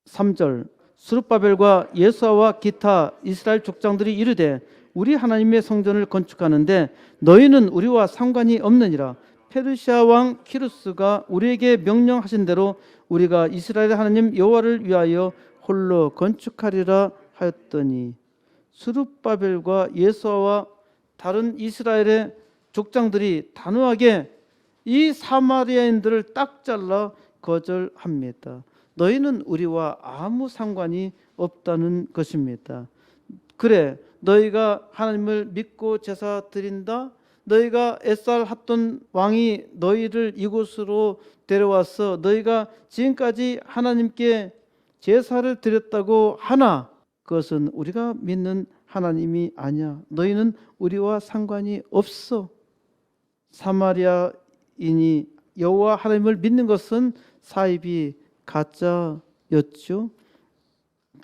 3절, 스룹바벨과 예수아와 기타 이스라엘 족장들이 이르되 우리 하나님의 성전을 건축하는데 너희는 우리와 상관이 없느니라. 페르시아 왕 키루스가 우리에게 명령하신 대로 우리가 이스라엘 하나님 여호와를 위하여 홀로 건축하리라 하였더니, 스룹바벨과 예수아와 다른 이스라엘의 족장들이 단호하게 이 사마리아인들을 딱 잘라 거절합니다. 너희는 우리와 아무 상관이 없다는 것입니다. 그래, 너희가 하나님을 믿고 제사 드린다, 너희가 에살핫돈 왕이 너희를 이곳으로 데려와서 너희가 지금까지 하나님께 제사를 드렸다고 하나 그것은 우리가 믿는 하나님이 아니야. 너희는 우리와 상관이 없어. 사마리아인이 여호와 하나님을 믿는 것은 사입이 가짜였죠.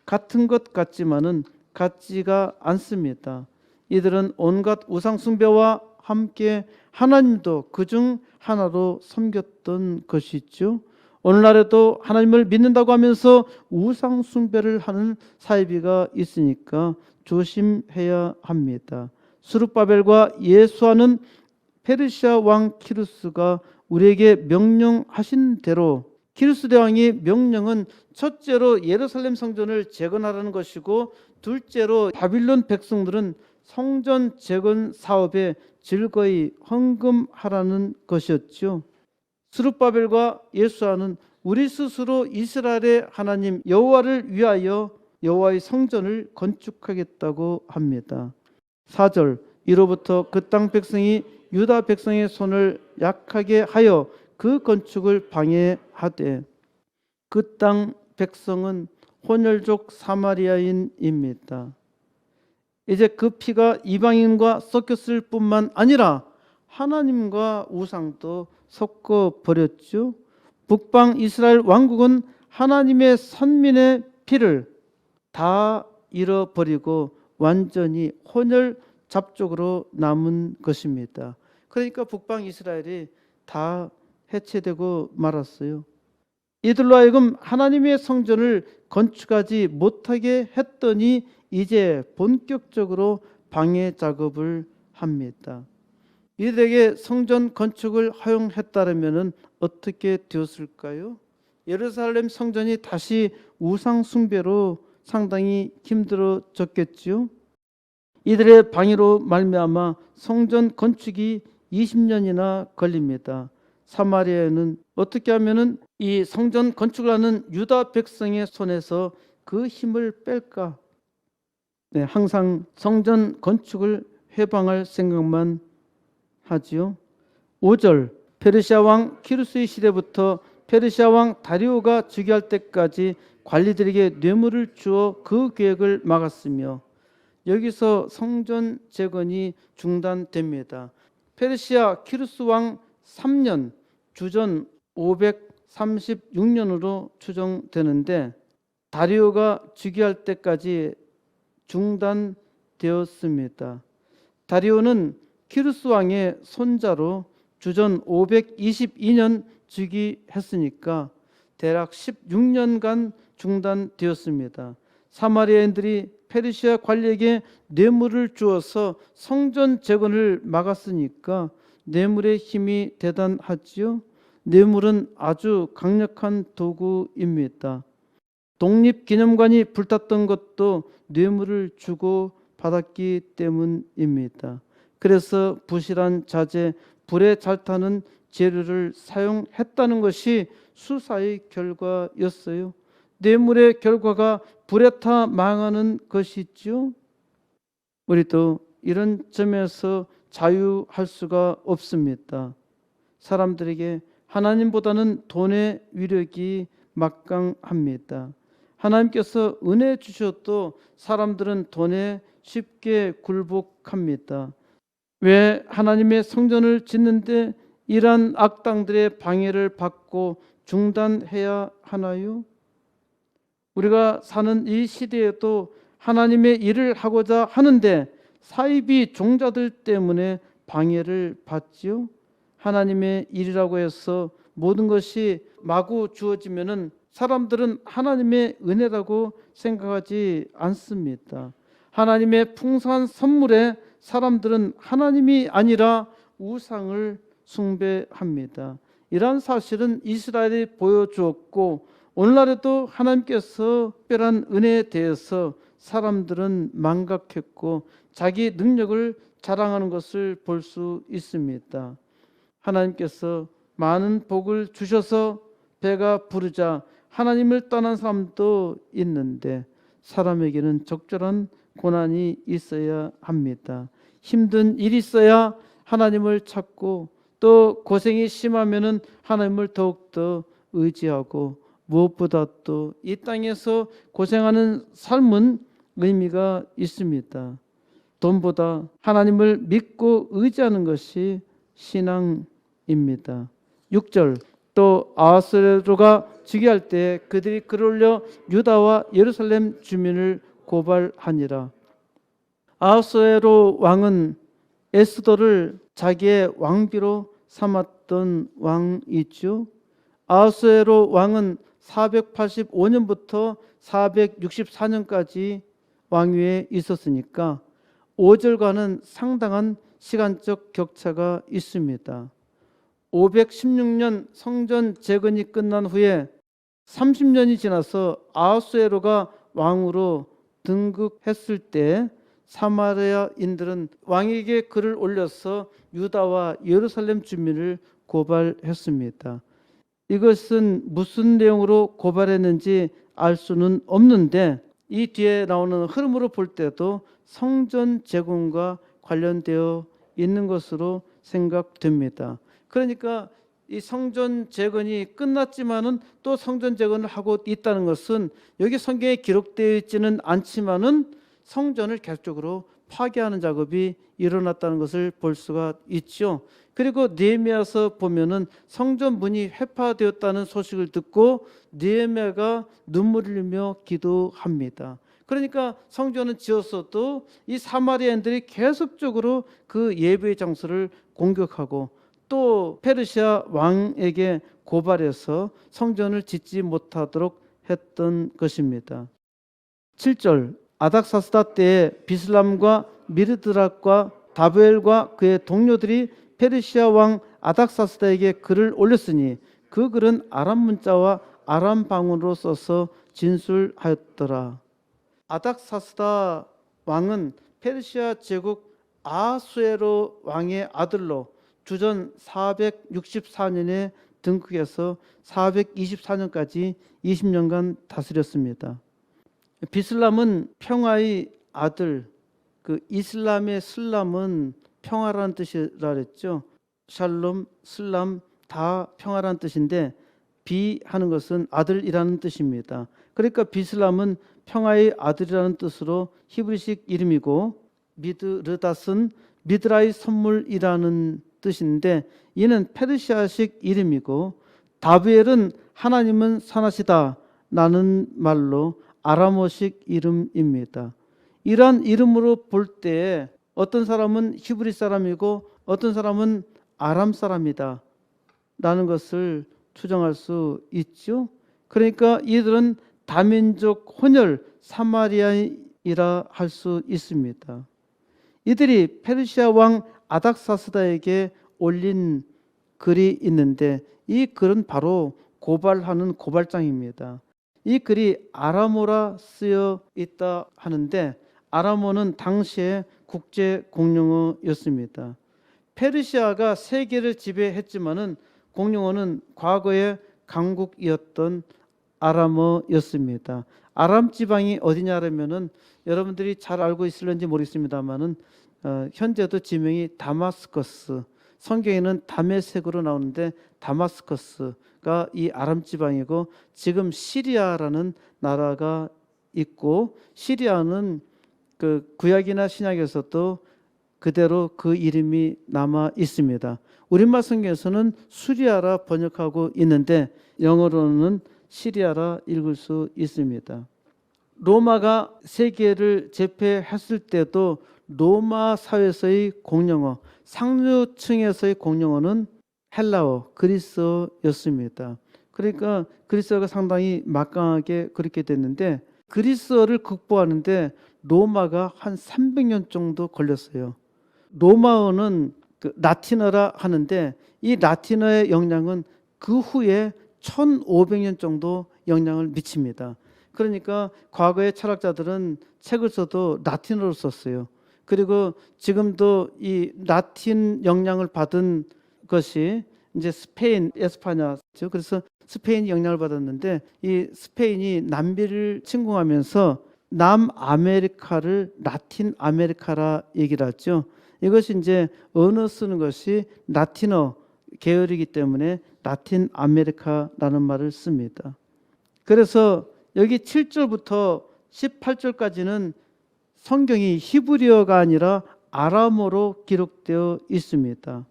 같은 것 같지만은 같지가 않습니다. 이들은 온갖 우상 숭배와 함께 하나님도 그중 하나로 섬겼던 것이죠. 오늘날에도 하나님을 믿는다고 하면서 우상 숭배를 하는 사이비가 있으니까 조심해야 합니다. 스룹바벨과 예수아는 페르시아 왕 키루스가 우리에게 명령하신 대로, 키루스 대왕의 명령은 첫째로 예루살렘 성전을 재건하라는 것이고, 둘째로 바빌론 백성들은 성전 재건 사업에 즐거이 헌금하라는 것이었죠. 스룹바벨과 예수아는 우리 스스로 이스라엘의 하나님 여호와를 위하여 여호와의 성전을 건축하겠다고 합니다. 4절, 이로부터 그 땅 백성이 유다 백성의 손을 약하게 하여 그 건축을 방해하되, 그 땅 백성은 혼혈족 사마리아인입니다. 이제 그 피가 이방인과 섞였을 뿐만 아니라 하나님과 우상도 섞어 버렸죠. 북방 이스라엘 왕국은 하나님의 선민의 피를 다 잃어버리고 완전히 혼혈 잡족으로 남은 것입니다. 그러니까 북방 이스라엘이 다 해체되고 말았어요. 이들로 하여금 하나님의 성전을 건축하지 못하게 했더니 이제 본격적으로 방해 작업을 합니다. 이들에게 성전 건축을 허용했다면 어떻게 되었을까요? 예루살렘 성전이 다시 우상 숭배로 상당히 힘들어졌겠지요. 이들의 방해로 말미암아 성전 건축이 20년이나 걸립니다. 사마리아는 어떻게 하면은 이 성전 건축을 하는 유다 백성의 손에서 그 힘을 뺄까? 네, 항상 성전 건축을 해방할 생각만 하지요. 5절, 페르시아 왕 키루스의 시대부터 페르시아 왕 다리오가 즉위할 때까지 관리들에게 뇌물을 주어 그 계획을 막았으며, 여기서 성전 재건이 중단됩니다. 페르시아 키루스 왕 3년, 주전 536년으로 추정되는데 다리오가 즉위할 때까지 중단되었습니다. 다리오는 키루스 왕의 손자로 주전 522년 즉위했으니까 대략 16년간 중단되었습니다. 사마리아인들이 페르시아 관리에게 뇌물을 주어서 성전 재건을 막았으니까 뇌물의 힘이 대단하지요. 뇌물은 아주 강력한 도구입니다. 독립기념관이 불탔던 것도 뇌물을 주고 받았기 때문입니다. 그래서 부실한 자재, 불에 잘 타는 재료를 사용했다는 것이 수사의 결과였어요. 뇌물의 결과가 불에 타 망하는 것이죠. 우리도 이런 점에서 자유할 수가 없습니다. 사람들에게 하나님보다는 돈의 위력이 막강합니다. 하나님께서 은혜 주셔도 사람들은 돈에 쉽게 굴복합니다. 왜 하나님의 성전을 짓는데 이러한 악당들의 방해를 받고 중단해야 하나요? 우리가 사는 이 시대에도 하나님의 일을 하고자 하는데 사이비 종자들 때문에 방해를 받지요. 하나님의 일이라고 해서 모든 것이 마구 주어지면은 사람들은 하나님의 은혜라고 생각하지 않습니다. 하나님의 풍성한 선물에 사람들은 하나님이 아니라 우상을 숭배합니다. 이러한 사실은 이스라엘이 보여주었고 오늘날에도 하나님께서 특별한 은혜에 대해서 사람들은 망각했고 자기 능력을 자랑하는 것을 볼 수 있습니다. 하나님께서 많은 복을 주셔서 배가 부르자 하나님을 떠난 사람도 있는데 사람에게는 적절한 고난이 있어야 합니다. 힘든 일이 있어야 하나님을 찾고 또 고생이 심하면은 하나님을 더욱더 의지하고 무엇보다 또 이 땅에서 고생하는 삶은 의미가 있습니다. 돈보다 하나님을 믿고 의지하는 것이 신앙입니다. 6절 또 아하수에로가 즉위할 때 그들이 글을 올려 유다와 예루살렘 주민을 고발하니라. 아하수에로 왕은 에스더를 자기의 왕비로 삼았던 왕이죠. 아하수에로 왕은 485년부터 464년까지 왕위에 있었으니까 5절과는 상당한 시간적 격차가 있습니다. 516년 성전 재건이 끝난 후에 30년이 지나서 아하수에로가 왕으로 등극했을 때 사마리아인들은 왕에게 글을 올려서 유다와 예루살렘 주민을 고발했습니다. 이것은 무슨 내용으로 고발했는지 알 수는 없는데 이 뒤에 나오는 흐름으로 볼 때도 성전 재건과 관련되어 있는 것으로 생각됩니다. 그러니까 이 성전 재건이 끝났지만은 또 성전 재건을 하고 있다는 것은 여기 성경에 기록되어 있지는 않지만은 성전을 계속적으로 파괴하는 작업이 일어났다는 것을 볼 수가 있죠. 그리고 느헤미야서 보면은 성전 문이 회파되었다는 소식을 듣고 느헤미야가 눈물을 흘리며 기도합니다. 그러니까 성전은 지었어도 이 사마리아인들이 계속적으로 그 예배의 장소를 공격하고 또 페르시아 왕에게 고발해서 성전을 짓지 못하도록 했던 것입니다. 7절 아닥사스다 때에 비슬람과 미르드락과 다브엘과 그의 동료들이 페르시아 왕 아닥사스다에게 글을 올렸으니 그 글은 아람 문자와 아람 방언으로 써서 진술하였더라. 아닥사스다 왕은 페르시아 제국 아하수에로 왕의 아들로 주전 464년에 등극해서 424년까지 20년간 다스렸습니다. 비슬람은 평화의 아들, 그 이슬람의 슬람은 평화라는 뜻이라 그랬죠. 샬롬, 슬람 다 평화라는 뜻인데 비 하는 것은 아들이라는 뜻입니다. 그러니까 비슬람은 평화의 아들이라는 뜻으로 히브리식 이름이고 미드르닷은 미드라의 선물이라는 뜻인데 이는 페르시아식 이름이고 다브엘은 하나님은 선하시다 라는 말로 아람어식 이름입니다. 이러한 이름으로 볼 때 어떤 사람은 히브리 사람이고 어떤 사람은 아람 사람이다 라는 것을 추정할 수 있죠. 그러니까 이들은 다민족 혼혈 사마리아이라 할 수 있습니다. 이들이 페르시아 왕 아닥사스다에게 올린 글이 있는데 이 글은 바로 고발하는 고발장입니다. 이 글이 아람어라 쓰여 있다 하는데 아람어는 당시의 국제 공용어였습니다. 페르시아가 세계를 지배했지만은 공용어는 과거의 강국이었던 아람어였습니다. 아람 지방이 어디냐면은 여러분들이 잘 알고 있을런지 모르겠습니다만은 현재도 지명이 다마스커스, 성경에는 다메섹으로 나오는데 다마스커스가 이 아람 지방이고 지금 시리아라는 나라가 있고 시리아는 그 구약이나 신약에서도 그대로 그 이름이 남아 있습니다. 우리말 성경에서는 수리아라 번역하고 있는데 영어로는 시리아라 읽을 수 있습니다. 로마가 세계를 제패했을 때도 로마 사회에서의 공용어, 상류층에서의 공용어는 헬라어, 그리스어였습니다. 그러니까 그리스어가 상당히 막강하게 그렇게 됐는데 그리스어를 극복하는데 로마가 한 300년 정도 걸렸어요. 로마어는 그 라틴어라 하는데 이 라틴어의 영향은 그 후에 1500년 정도 영향을 미칩니다. 그러니까 과거의 철학자들은 책을 써도 라틴어로 썼어요. 그리고 지금도 이 라틴 영향을 받은 것이 이제 스페인, 에스파냐죠. 그래서 스페인이 영향을 받았는데 이 스페인이 남미를 침공하면서 남아메리카를 라틴 아메리카라 얘기를 하죠. 이것이 이제 언어 쓰는 것이 라틴어 계열이기 때문에 라틴 아메리카라는 말을 씁니다. 그래서 여기 7절부터 18절까지는 성경이 히브리어가 아니라 아람어로 기록되어 있습니다.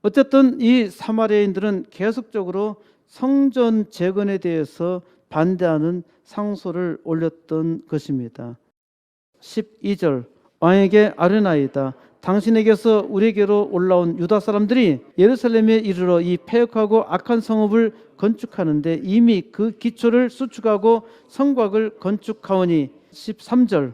어쨌든 이 사마리아인들은 계속적으로 성전 재건에 대해서 반대하는 상소를 올렸던 것입니다. 12절 왕에게 아뢰나이다. 당신에게서 우리에게로 올라온 유다 사람들이 예루살렘에 이르러 이 패역하고 악한 성읍을 건축하는데 이미 그 기초를 수축하고 성곽을 건축하오니 13절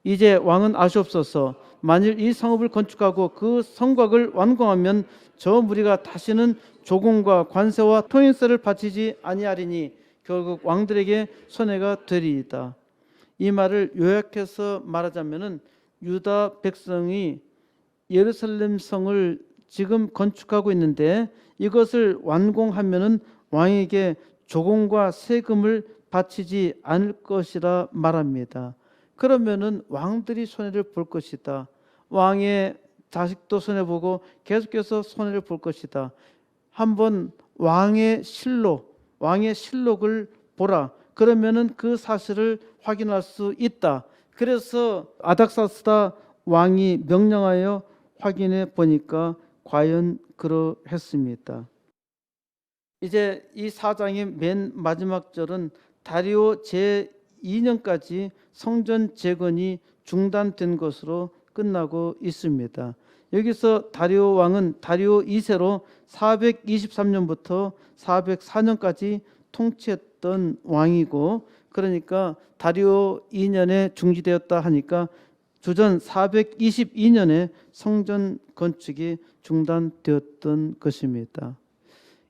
이제 왕은 아시옵소서. 만일 이 성읍을 건축하고 그 성곽을 완공하면 저 무리가 다시는 조공과 관세와 통행세를 바치지 아니하리니 결국 왕들에게 손해가 되리이다. 이 말을 요약해서 말하자면은 유다 백성이 예루살렘 성을 지금 건축하고 있는데 이것을 완공하면은 왕에게 조공과 세금을 바치지 않을 것이라 말합니다. 그러면은 왕들이 손해를 볼 것이다. 왕의 자식도 손해보고 계속해서 손해를 볼 것이다. 한번 왕의 실록을 보라. 그러면은 그 사실을 확인할 수 있다. 그래서 아닥사스다 왕이 명령하여 확인해 보니까 과연 그러했습니다. 이제 이 사장의 맨 마지막 절은 다리오 제2년까지 성전 재건이 중단된 것으로 끝나고 있습니다. 여기서 다리오 왕은 다리오 2세로 423년부터 404년까지 통치했던 왕이고 그러니까 다리오 2년에 중지되었다 하니까 주전 422년에 성전 건축이 중단되었던 것입니다.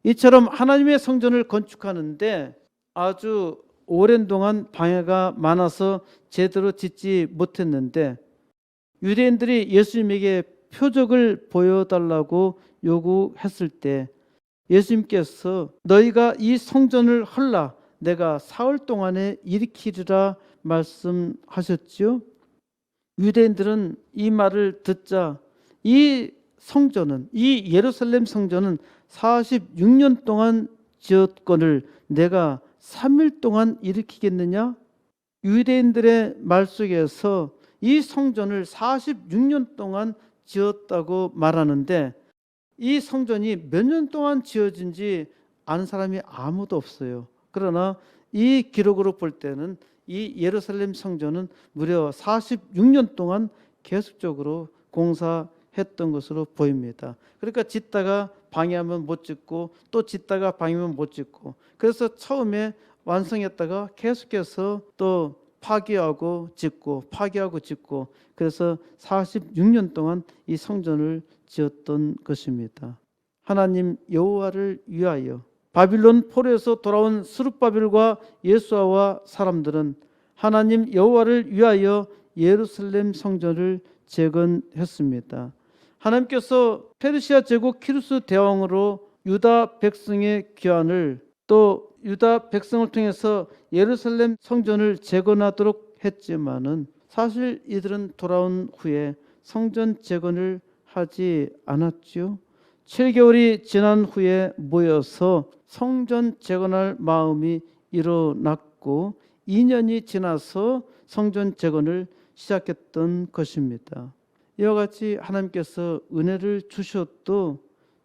이처럼 하나님의 성전을 건축하는데 아주 오랜 동안 방해가 많아서 제대로 짓지 못했는데 유대인들이 예수님에게 표적을 보여달라고 요구했을 때 예수님께서 너희가 이 성전을 헐라 내가 사흘 동안에 일으키리라 말씀하셨죠. 유대인들은 이 말을 듣자 이 성전은 이 예루살렘 성전은 46년 동안 지었거늘 내가 3일 동안 일으키겠느냐? 유대인들의 말 속에서 이 성전을 46년 동안 지었다고 말하는데 이 성전이 몇 년 동안 지어진지 아는 사람이 아무도 없어요. 그러나 이 기록으로 볼 때는 이 예루살렘 성전은 무려 46년 동안 계속적으로 공사했던 것으로 보입니다. 그러니까 짓다가 방해하면 못 짓고 또 짓다가 방해하면 못 짓고 그래서 처음에 완성했다가 계속해서 또 파괴하고 짓고 파괴하고 짓고 그래서 46년 동안 이 성전을 지었던 것입니다. 하나님 여호와를 위하여. 바빌론 포로에서 돌아온 스룹바벨과 예수아와 사람들은 하나님 여호와를 위하여 예루살렘 성전을 재건했습니다. 하나님께서 페르시아 제국 키루스 대왕으로 유다 백성의 귀환을, 또 유다 백성을 통해서 예루살렘 성전을 재건하도록 했지만은 사실 이들은 돌아온 후에 성전 재건을 하지 않았지요. 7개월이 지난 후에 모여서 성전 재건할 마음이 일어났고 2년이 지나서 성전 재건을 시작했던 것입니다. 이와 같이 하나님께서 은혜를 주셔도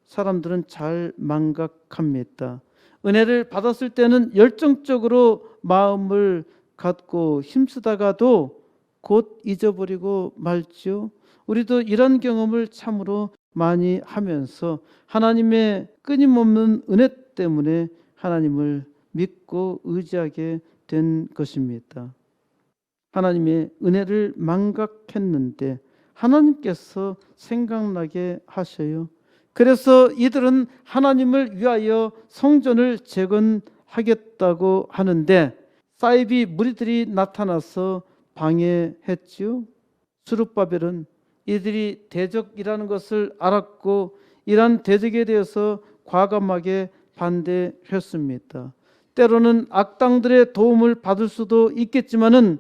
사람들은 잘 망각합니다. 은혜를 받았을 때는 열정적으로 마음을 갖고 힘쓰다가도 곧 잊어버리고 말지요. 우리도 이런 경험을 참으로 많이 하면서 하나님의 끊임없는 은혜 때문에 하나님을 믿고 의지하게 된 것입니다. 하나님의 은혜를 망각했는데 하나님께서 생각나게 하셔요. 그래서 이들은 하나님을 위하여 성전을 재건하겠다고 하는데 사이비 무리들이 나타나서 방해했지요. 스룹바벨은 이들이 대적이라는 것을 알았고 이러한 대적에 대해서 과감하게 반대했습니다. 때로는 악당들의 도움을 받을 수도 있겠지만은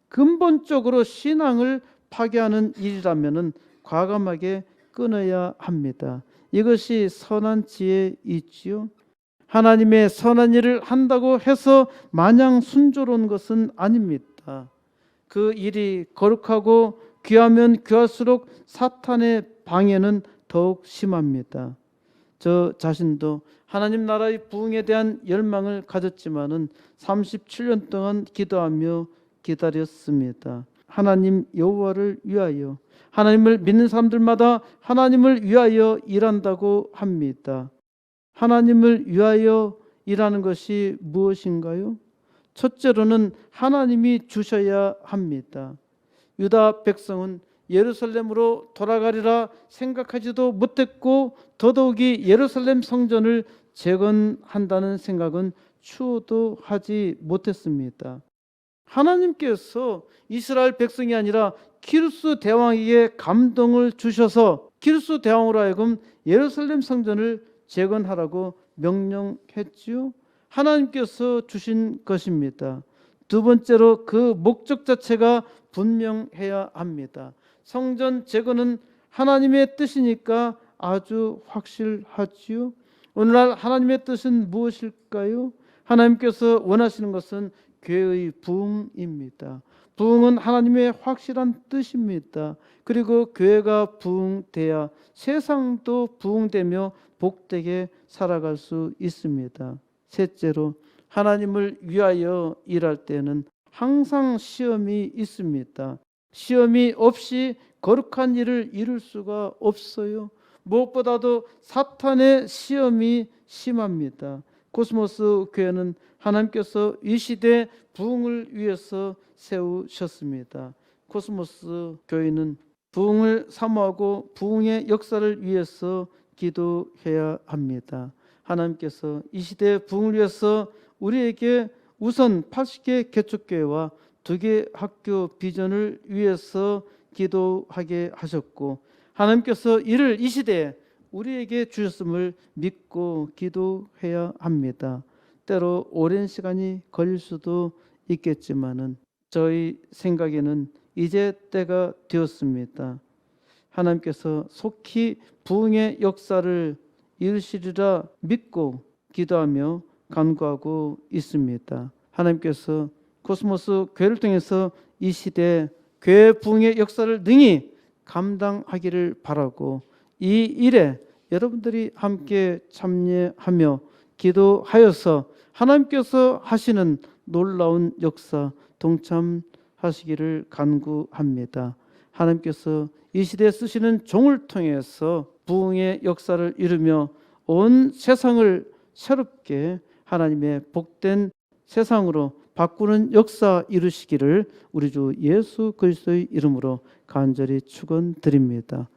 근본적으로 신앙을 파괴하는 일이라면은 과감하게 끊어야 합니다. 이것이 선한 지혜이지요. 하나님의 선한 일을 한다고 해서 마냥 순조로운 것은 아닙니다. 그 일이 거룩하고 귀하면 귀할수록 사탄의 방해는 더욱 심합니다. 저 자신도 하나님 나라의 부흥에 대한 열망을 가졌지만은 37년 동안 기도하며 기다렸습니다. 하나님 여호와를 위하여. 하나님을 믿는 사람들마다 하나님을 위하여 일한다고 합니다. 하나님을 위하여 일하는 것이 무엇인가요? 첫째로는 하나님이 주셔야 합니다. 유다 백성은 예루살렘으로 돌아가리라 생각하지도 못했고 더더욱이 예루살렘 성전을 재건한다는 생각은 추호도 하지 못했습니다. 하나님께서 이스라엘 백성이 아니라 키루스 대왕에게 감동을 주셔서 키루스 대왕으로 하여금 예루살렘 성전을 재건하라고 명령했지요. 하나님께서 주신 것입니다. 두 번째로 그 목적 자체가 분명해야 합니다. 성전 재건은 하나님의 뜻이니까 아주 확실하지요. 오늘날 하나님의 뜻은 무엇일까요? 하나님께서 원하시는 것은 교회의 부흥입니다. 부흥은 하나님의 확실한 뜻입니다. 그리고 교회가 부흥돼야 세상도 부흥되며 복되게 살아갈 수 있습니다. 셋째로 하나님을 위하여 일할 때는 항상 시험이 있습니다. 시험이 없이 거룩한 일을 이룰 수가 없어요. 무엇보다도 사탄의 시험이 심합니다. 코스모스 교회는 하나님께서 이 시대 부흥을 위해서 세우셨습니다. 코스모스 교회는 부흥을 사모하고 부흥의 역사를 위해서 기도해야 합니다. 하나님께서 이 시대 부흥을 위해서 우리에게 우선 80개 개척교회와 2개 학교 비전을 위해서 기도하게 하셨고 하나님께서 이를 이 시대에 우리에게 주셨음을 믿고 기도해야 합니다. 때로 오랜 시간이 걸릴 수도 있겠지만은 저희 생각에는 이제 때가 되었습니다. 하나님께서 속히 부흥의 역사를 이루시리라 믿고 기도하며 간구하고 있습니다. 하나님께서 코스모스 교회를 통해서 이 시대 교회 부흥의 역사를 능히 감당하기를 바라고 이 일에 여러분들이 함께 참여하며 기도하여서 하나님께서 하시는 놀라운 역사 동참하시기를 간구합니다. 하나님께서 이 시대에 쓰시는 종을 통해서 부흥의 역사를 이루며 온 세상을 새롭게 하나님의 복된 세상으로 바꾸는 역사 이루시기를 우리 주 예수 그리스도의 이름으로 간절히 축원드립니다.